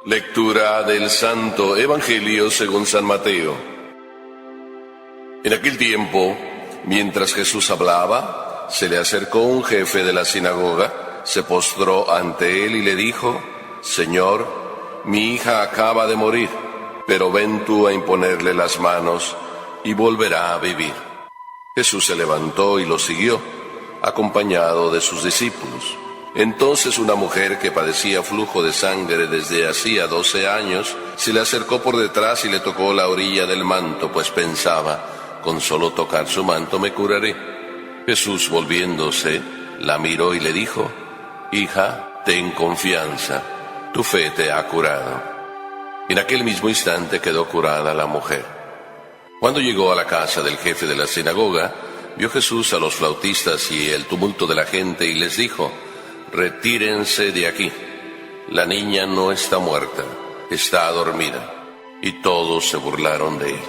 Lectura del Santo Evangelio según San Mateo. En aquel tiempo, mientras Jesús hablaba, se le acercó un jefe de la sinagoga, se postró ante él y le dijo: Señor, mi hija acaba de morir, pero ven tú a imponerle las manos y volverá a vivir. Jesús se levantó y lo siguió, acompañado de sus discípulos. Entonces una mujer que padecía flujo de sangre desde hacía 12 años, se le acercó por detrás y le tocó la orilla del manto, pues pensaba: con solo tocar su manto me curaré. Jesús, volviéndose, la miró y le dijo: Hija, ten confianza, tu fe te ha curado. En aquel mismo instante quedó curada la mujer. Cuando llegó a la casa del jefe de la sinagoga, vio Jesús a los flautistas y el tumulto de la gente y les dijo: Retírense de aquí, la niña no está muerta, está dormida. Y todos se burlaron de él.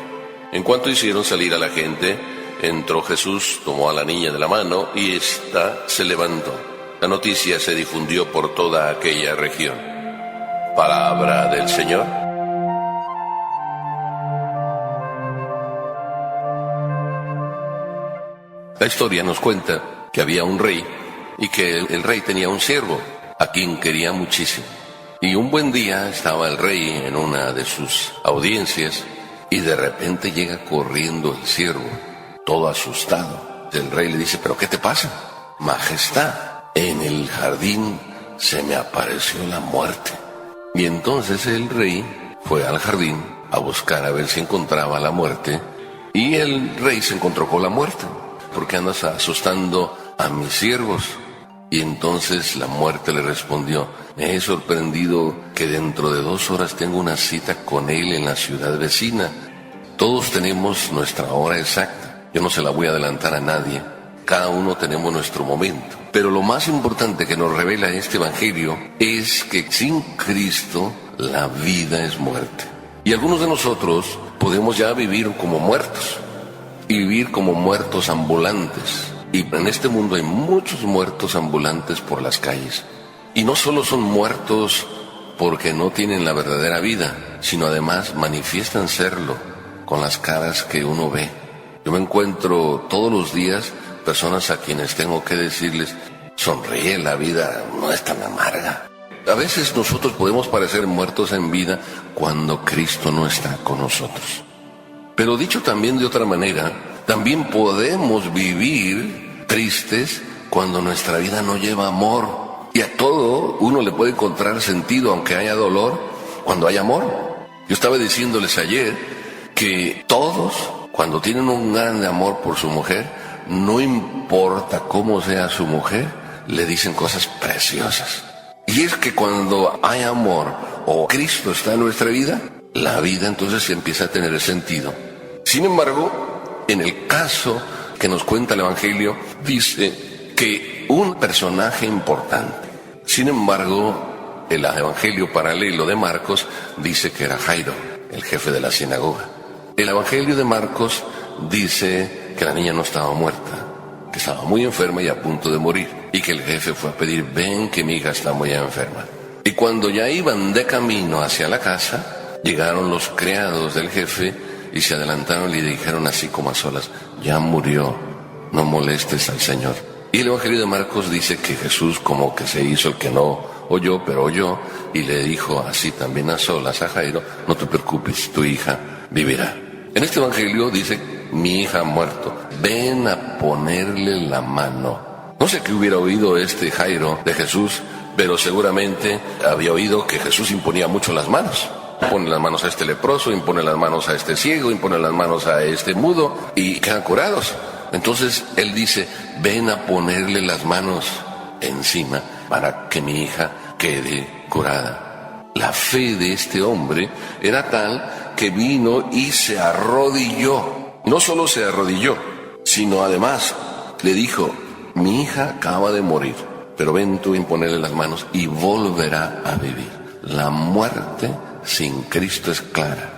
En cuanto hicieron salir a la gente, entró Jesús, tomó a la niña de la mano y ésta se levantó. La noticia se difundió por toda aquella región. Palabra del Señor. La historia nos cuenta que había un rey y que el rey tenía un siervo a quien quería muchísimo. Y un buen día estaba el rey en una de sus audiencias y de repente llega corriendo el siervo, todo asustado. El rey le dice: ¿pero qué te pasa? Majestad, en el jardín se me apareció la muerte. Y entonces el rey fue al jardín a buscar a ver si encontraba la muerte, y el rey se encontró con la muerte. ¿Por qué andas asustando a mis siervos? Y entonces la muerte le respondió: me he sorprendido que dentro de 2 horas tengo una cita con él en la ciudad vecina. Todos tenemos nuestra hora exacta, yo no se la voy a adelantar a nadie, cada uno tenemos nuestro momento. Pero lo más importante que nos revela este evangelio es que sin Cristo la vida es muerte. Y algunos de nosotros podemos ya vivir como muertos, y vivir como muertos ambulantes. Y en este mundo hay muchos muertos ambulantes por las calles. Y no solo son muertos porque no tienen la verdadera vida, sino además manifiestan serlo con las caras que uno ve. Yo me encuentro todos los días personas a quienes tengo que decirles: sonríe, la vida no es tan amarga. A veces nosotros podemos parecer muertos en vida cuando Cristo no está con nosotros. Pero dicho también de otra manera, también podemos vivir tristes cuando nuestra vida no lleva amor. Y a todo uno le puede encontrar sentido, aunque haya dolor, cuando hay amor. Yo estaba diciéndoles ayer que todos, cuando tienen un gran amor por su mujer, no importa cómo sea su mujer, le dicen cosas preciosas. Y es que cuando hay amor o Cristo está en nuestra vida, la vida entonces empieza a tener sentido. Sin embargo, en el caso que nos cuenta el Evangelio, dice que un personaje importante. Sin embargo, el Evangelio paralelo de Marcos dice que era Jairo, el jefe de la sinagoga. El Evangelio de Marcos dice que la niña no estaba muerta, que estaba muy enferma y a punto de morir, y que el jefe fue a pedir: ven que mi hija está muy enferma. Y cuando ya iban de camino hacia la casa, llegaron los criados del jefe y se adelantaron y le dijeron así como a solas: ya murió, no molestes al Señor. Y el Evangelio de Marcos dice que Jesús como que se hizo el que no oyó, pero oyó, y le dijo así también a solas a Jairo: no te preocupes, tu hija vivirá. En este Evangelio dice: mi hija ha muerto, ven a ponerle la mano. No sé qué hubiera oído este Jairo de Jesús, pero seguramente había oído que Jesús imponía mucho las manos. Impone las manos a este leproso, impone las manos a este ciego, impone las manos a este mudo y quedan curados. Entonces él dice: ven a ponerle las manos encima para que mi hija quede curada. La fe de este hombre era tal que vino y se arrodilló. No solo se arrodilló, sino además le dijo: mi hija acaba de morir, pero ven tú a imponerle las manos y volverá a vivir. La muerte sin Cristo es clara.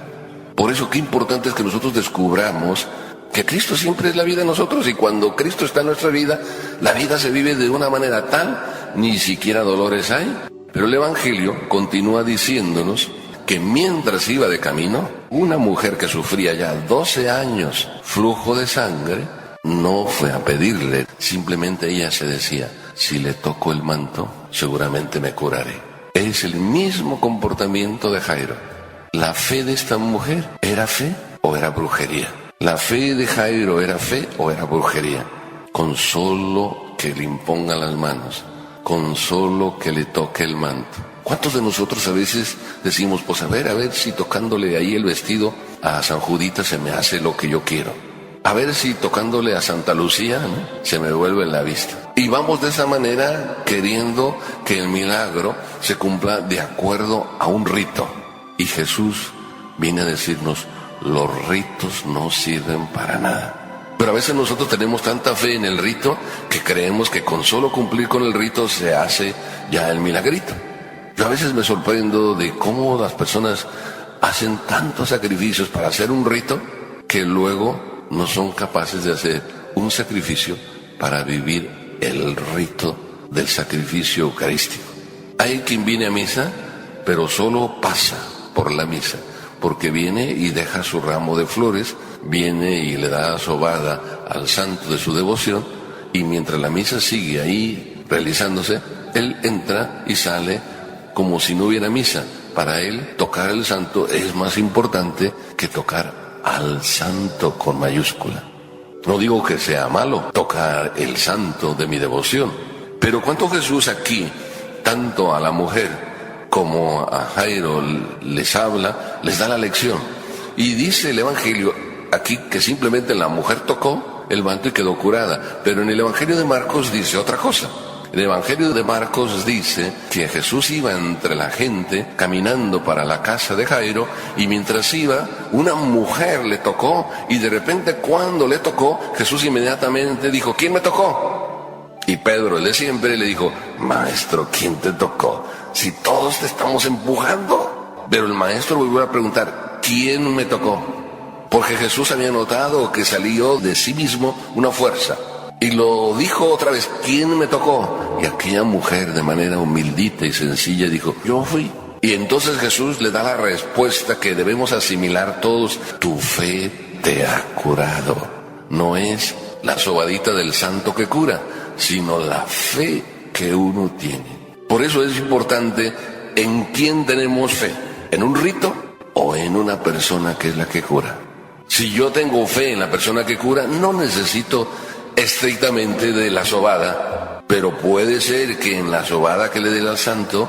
Por eso qué importante es que nosotros descubramos que Cristo siempre es la vida de nosotros, y cuando Cristo está en nuestra vida, la vida se vive de una manera tal, ni siquiera dolores hay, Pero el Evangelio continúa diciéndonos que mientras iba de camino, una mujer que sufría ya 12 años flujo de sangre, no fue a pedirle, simplemente ella se decía, si le toco el manto, seguramente me curaré. Es el mismo comportamiento de Jairo. ¿La fe de esta mujer era fe o era brujería? ¿La fe de Jairo era fe o era brujería? Con solo que le imponga las manos, con solo que le toque el manto. ¿Cuántos de nosotros a veces decimos, pues a ver si tocándole ahí el vestido a San Judita se me hace lo que yo quiero? A ver si tocándole a Santa Lucía, ¿no?, se me vuelve la vista. Y vamos de esa manera queriendo que el milagro se cumpla de acuerdo a un rito. Y Jesús viene a decirnos, los ritos no sirven para nada. Pero a veces nosotros tenemos tanta fe en el rito que creemos que con solo cumplir con el rito se hace ya el milagrito. Yo a veces me sorprendo de cómo las personas hacen tantos sacrificios para hacer un rito que luego no son capaces de hacer un sacrificio para vivir el rito del sacrificio eucarístico. Hay quien viene a misa, pero solo pasa por la misa, porque viene y deja su ramo de flores, viene y le da sobada al santo de su devoción, y mientras la misa sigue ahí realizándose, él entra y sale como si no hubiera misa. Para él, tocar el santo es más importante que tocar al santo con mayúscula. No digo que sea malo tocar el santo de mi devoción, pero cuánto Jesús aquí, tanto a la mujer como a Jairo, les habla, les da la lección. Y dice el Evangelio aquí que simplemente la mujer tocó el manto y quedó curada, pero en el Evangelio de Marcos dice otra cosa. El Evangelio de Marcos dice que Jesús iba entre la gente caminando para la casa de Jairo, y mientras iba, una mujer le tocó, y de repente cuando le tocó, Jesús inmediatamente dijo, ¿quién me tocó? Y Pedro, el de siempre, le dijo, maestro, ¿quién te tocó? Si todos te estamos empujando. Pero el maestro volvió a preguntar, ¿quién me tocó? Porque Jesús había notado que salió de sí mismo una fuerza. Y lo dijo otra vez, ¿quién me tocó? Y aquella mujer de manera humildita y sencilla dijo, yo fui. Y entonces Jesús le da la respuesta que debemos asimilar todos, tu fe te ha curado. No es la sobadita del santo que cura, sino la fe que uno tiene. Por eso es importante en quién tenemos fe, en un rito o en una persona que es la que cura. Si yo tengo fe en la persona que cura, no necesito estrictamente de la sobada, pero puede ser que en la sobada que le dé al santo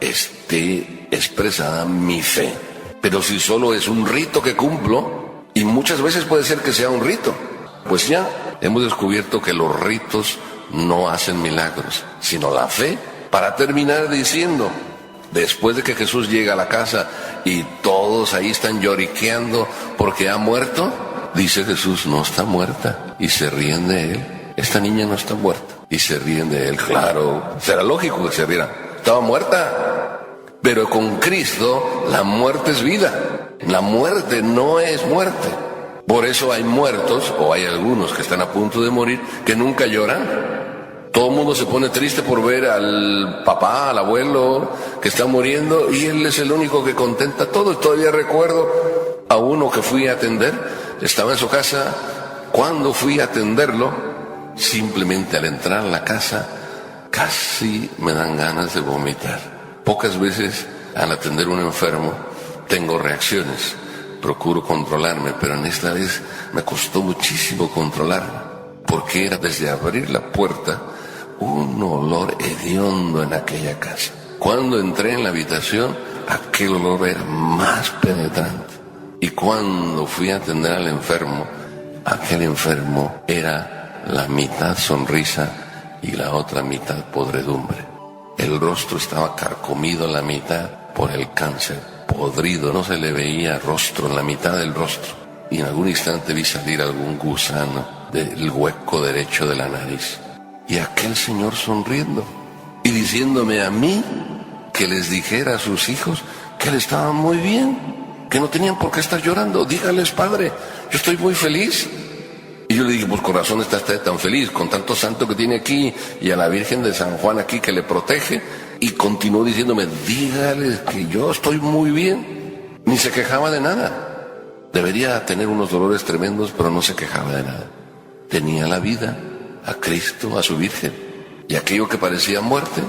esté expresada mi fe. Pero si solo es un rito que cumplo, y muchas veces puede ser que sea un rito, pues ya hemos descubierto que los ritos no hacen milagros, sino la fe. Para terminar diciendo, después de que Jesús llega a la casa y todos ahí están lloriqueando porque ha muerto, dice Jesús, no está muerta, y se ríen de él. Esta niña no está muerta, y se ríen de él. Claro, será lógico que se rieran. Estaba muerta. Pero con Cristo la muerte es vida. La muerte no es muerte. Por eso hay muertos, o hay algunos que están a punto de morir, que nunca lloran. Todo el mundo se pone triste por ver al papá, al abuelo que está muriendo, y él es el único que contenta todo. Y todavía recuerdo a uno que fui a atender, estaba en su casa. Cuando fui a atenderlo, simplemente al entrar a la casa, casi me dan ganas de vomitar. Pocas veces al atender a un enfermo tengo reacciones, procuro controlarme, pero en esta vez me costó muchísimo controlarme, porque era desde abrir la puerta un olor hediondo en aquella casa. Cuando entré en la habitación, aquel olor era más penetrante. Y cuando fui a atender al enfermo, aquel enfermo era la mitad sonrisa y la otra mitad podredumbre. El rostro estaba carcomido a la mitad por el cáncer, podrido, no se le veía rostro en la mitad del rostro. Y en algún instante vi salir algún gusano del hueco derecho de la nariz. Y aquel señor sonriendo y diciéndome a mí que les dijera a sus hijos que él estaba muy bien, que no tenían por qué estar llorando. Dígales, padre, yo estoy muy feliz. Y yo le dije, pues con razón está usted tan feliz, con tanto santo que tiene aquí, y a la Virgen de San Juan aquí que le protege. y continuó diciéndome, dígales que yo estoy muy bien. Ni se quejaba de nada. Debería tener unos dolores tremendos, pero no se quejaba de nada. Tenía la vida, a Cristo, a su Virgen. Y aquello que parecía muerte,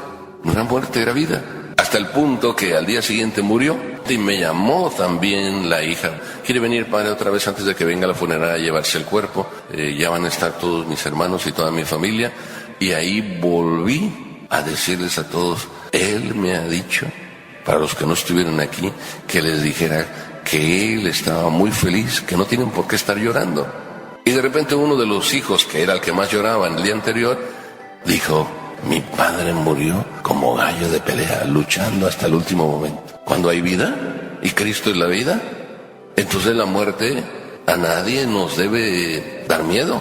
no era muerte, era vida. Hasta el punto que al día siguiente murió y me llamó también la hija. ¿Quiere venir, padre, otra vez antes de que venga la funeraria a llevarse el cuerpo? Ya van a estar todos mis hermanos y toda mi familia. Y ahí volví a decirles a todos, él me ha dicho, para los que no estuvieron aquí, que les dijera que él estaba muy feliz, que no tienen por qué estar llorando. Y de repente uno de los hijos, que era el que más lloraba en el día anterior, dijo, mi padre murió como gallo de pelea, luchando hasta el último momento. Cuando hay vida, y Cristo es la vida, entonces la muerte a nadie nos debe dar miedo.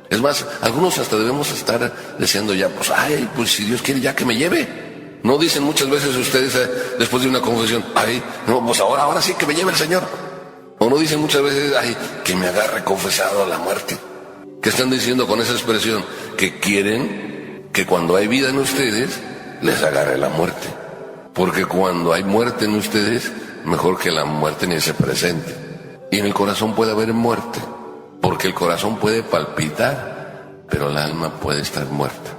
Es más, algunos hasta debemos estar deseando ya, pues si Dios quiere ya que me lleve. ¿No dicen muchas veces ustedes después de una confesión, pues ahora sí que me lleve el Señor? ¿O no dicen muchas veces, que me agarre confesado a la muerte? ¿Qué están diciendo con esa expresión? Que quieren que cuando hay vida en ustedes, les agarre la muerte. Porque cuando hay muerte en ustedes, mejor que la muerte ni se presente. Y en el corazón puede haber muerte, porque el corazón puede palpitar, pero el alma puede estar muerta.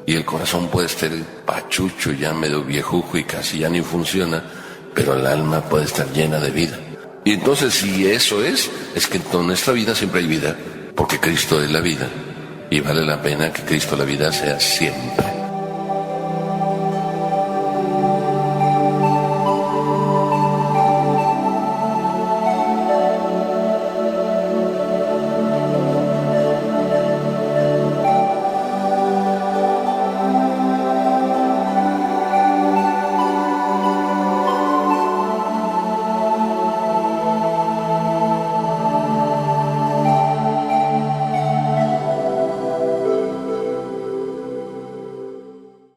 Y el corazón puede estar pachucho, ya medio viejujo y casi ya ni funciona, pero el alma puede estar llena de vida. Y entonces si eso es que en nuestra vida siempre hay vida, porque Cristo es la vida. Y vale la pena que Cristo la vida sea siempre.